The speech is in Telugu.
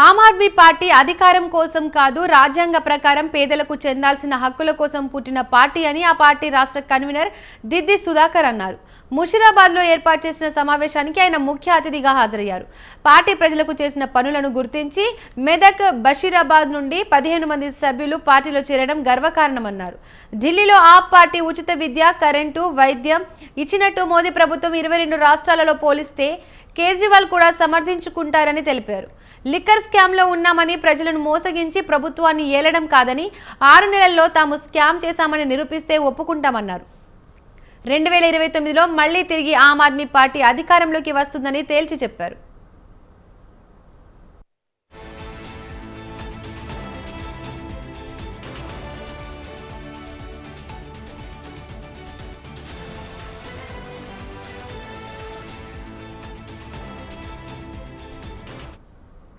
ఆమ్ ఆద్మీ పార్టీ అధికారం కోసం కాదు, రాజ్యాంగ ప్రకారం పేదలకు చెందాల్సిన హక్కుల కోసం పుట్టిన పార్టీ అని ఆ పార్టీ రాష్ట్ర కన్వీనర్ దిద్ది సుధాకర్ అన్నారు. ముషిరాబాద్లో ఏర్పాటు చేసిన సమావేశానికి ఆయన ముఖ్య అతిథిగా హాజరయ్యారు. పార్టీ ప్రజలకు చేసిన పనులను గుర్తించి మెదక్, బషీరాబాద్ నుండి 15 మంది సభ్యులు పార్టీలో చేరడం గర్వకారణమన్నారు. ఢిల్లీలో ఆప్ పార్టీ ఉచిత విద్య, కరెంటు, వైద్యం ఇచ్చినట్టు మోదీ ప్రభుత్వం 22 రాష్ట్రాలలో పోలిస్తే కేజ్రీవాల్ కూడా సమర్థించుకుంటారని తెలిపారు. లిక్కర్ స్కామ్లో ఉన్నామని ప్రజలను మోసగించి ప్రభుత్వాన్ని ఏలడం కాదని, 6 నెలల్లో తాము స్కామ్ చేశామని నిరూపిస్తే ఒప్పుకుంటామన్నారు. 2029లో మళ్లీ తిరిగి ఆమ్ ఆద్మీ పార్టీ అధికారంలోకి వస్తుందని తేల్చి చెప్పారు.